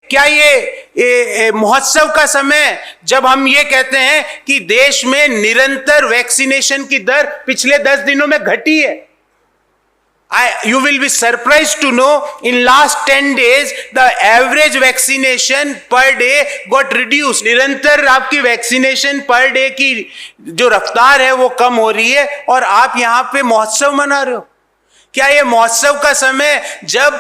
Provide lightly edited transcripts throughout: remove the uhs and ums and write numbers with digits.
क्या ये महोत्सव का समय जब हम ये कहते हैं कि देश में निरंतर वैक्सीनेशन की दर पिछले 10 दिनों में घटी है? You will be surprised to know in last 10 days the average vaccination per day got reduced. निरंतर आपकी वैक्सीनेशन पर डे की जो रफ्तार है वो कम हो रही है और आप यहां पे महोत्सव मना रहे हो। क्या ये महोत्सव का समय जब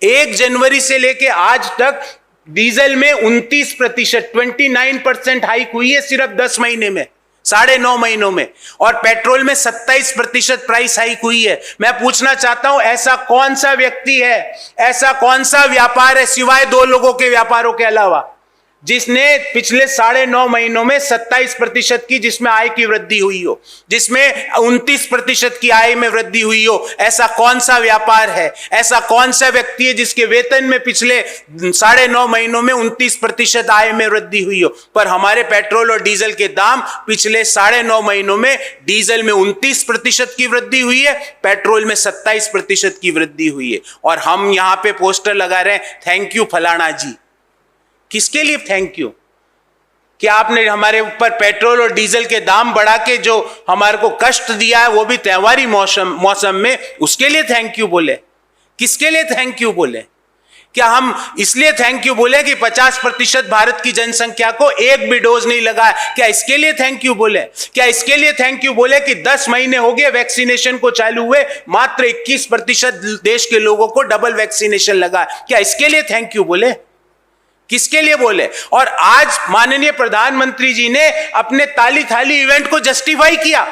1 जनवरी से लेके आज तक डीजल में 29%, 29% हाइक हुई है सिर्फ 10 महीने में, 9.5 महीनों में, और पेट्रोल में 27% प्राइस हाइक हुई है। मैं पूछना चाहता हूं, ऐसा कौन सा व्यक्ति है, ऐसा कौन सा व्यापार है सिवाय 2 लोगों के व्यापारों के अलावा जिसने पिछले 9.5 महीनों में 27% की जिसमें आय की वृद्धि हुई हो, जिसमें 29% की आय में वृद्धि हुई हो? ऐसा कौन सा व्यापार है, ऐसा कौन सा व्यक्ति है जिसके वेतन में पिछले 9.5 महीनों में 29% आय में वृद्धि हुई हो? पर हमारे पेट्रोल और डीजल के दाम पिछले 9.5 महीनों में डीजल में 29% की वृद्धि हुई है, पेट्रोल में 27% की वृद्धि हुई है, और हम यहां पे पोस्टर लगा रहे हैं थैंक यू फलाना जी। किसके लिए थैंक यू? क्या आपने हमारे ऊपर पेट्रोल और डीजल के दाम बढ़ा के जो हमारे को कष्ट दिया है वो भी त्योहारी मौसम में, उसके लिए थैंक यू बोले? किसके लिए थैंक यू बोले? क्या हम इसलिए थैंक यू बोले कि 50% भारत की जनसंख्या को एक भी डोज नहीं लगा है? क्या इसके लिए थैंक यू बोले? क्या इसके लिए थैंक यू बोले कि 10 महीने हो गए वैक्सीनेशन को चालू हुए, मात्र 21% देश के लोगों को डबल वैक्सीनेशन लगा है? क्या इसके लिए थैंक यू बोले? किसके लिए बोले? और आज माननीय प्रधानमंत्री जी ने अपने ताली थाली इवेंट को जस्टिफाई किया।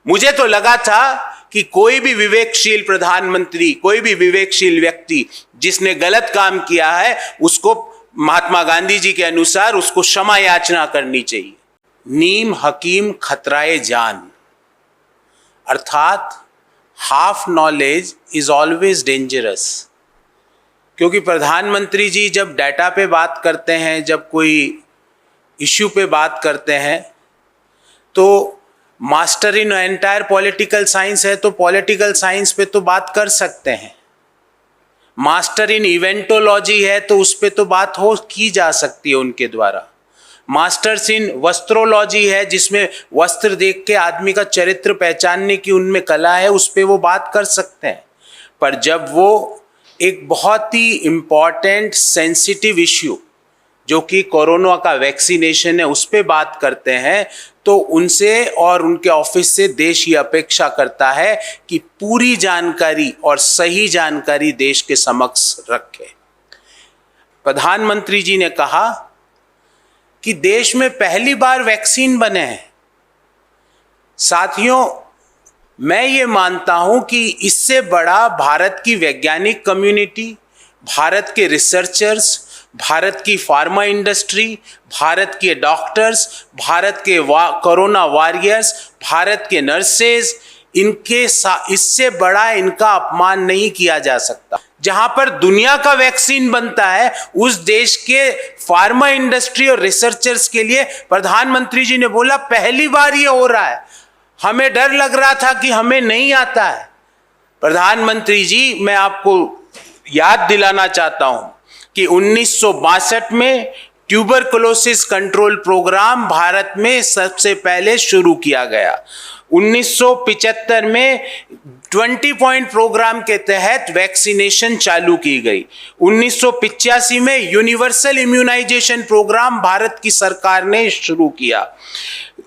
मुझे तो लगा था कि कोई भी विवेकशील प्रधानमंत्री, कोई भी विवेकशील व्यक्ति जिसने गलत काम किया है उसको महात्मा गांधी जी के अनुसार उसको क्षमा याचना करनी चाहिए। नीम हकीम खतराए जान, अर्थात half knowledge is always dangerous. क्योंकि प्रधानमंत्री जी जब डाटा पे बात करते हैं, जब कोई इश्यू पे बात करते हैं, तो master in entire political science है तो पॉलिटिकल साइंस पे तो बात कर सकते हैं। मास्टर इन इवेंटोलॉजी है तो उस पे तो बात की जा सकती है उनके द्वारा। मास्टर्स इन वस्त्रोलॉजी है जिसमें वस्त्र देख के आदमी का चरित्र पहचानने की उनमें कला है, उस पे वो बात कर सकते हैं। पर जब वो एक बहुत ही इंपॉर्टेंट सेंसिटिव इश्यू जो कि कोरोना का वैक्सीनेशन है उस पे बात करते हैं, तो उनसे और उनके ऑफिस से देश ये अपेक्षा करता है कि पूरी जानकारी और सही जानकारी देश के समक्ष रखे। प्रधानमंत्री जी ने कहा कि देश में पहली बार वैक्सीन बने हैं। साथियों, मैं ये मानता हूं कि इससे बड़ा भारत की वैज्ञानिक कम्युनिटी, भारत के रिसर्चर्स, भारत की फार्मा इंडस्ट्री, भारत के डॉक्टर्स, भारत के कोरोना वॉरियर्स, भारत के नर्सेज, इससे बड़ा इनका अपमान नहीं किया जा सकता। जहां पर दुनिया का वैक्सीन बनता है उस देश के फार्मा इंडस्ट्री और रिसर्चर्स के लिए प्रधानमंत्री जी ने बोला पहली बार ये हो रहा है। हमें डर लग रहा था कि हमें नहीं आता है। प्रधानमंत्री जी, मैं आपको याद दिलाना चाहता हूं कि 1962 में ट्यूबरकुलोसिस कंट्रोल प्रोग्राम भारत में सबसे पहले शुरू किया गया। 1975 में 20 पॉइंट प्रोग्राम के तहत वैक्सीनेशन चालू की गई। 1985 में यूनिवर्सल इम्यूनाइजेशन प्रोग्राम भारत की सरकार ने शुरू किया।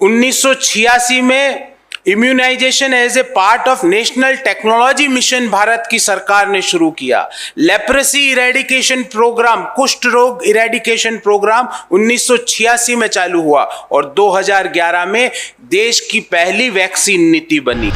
1986 में immunisation as a part of national technology mission Bharat की सरकार ने शुरू किया। लेप्रेसी इरेडिकेशन प्रोग्राम, कुष्ठ रोग इरेडिकेशन प्रोग्राम 1986 में चालू हुआ और 2011 में देश की पहली वैक्सीन नीति बनी।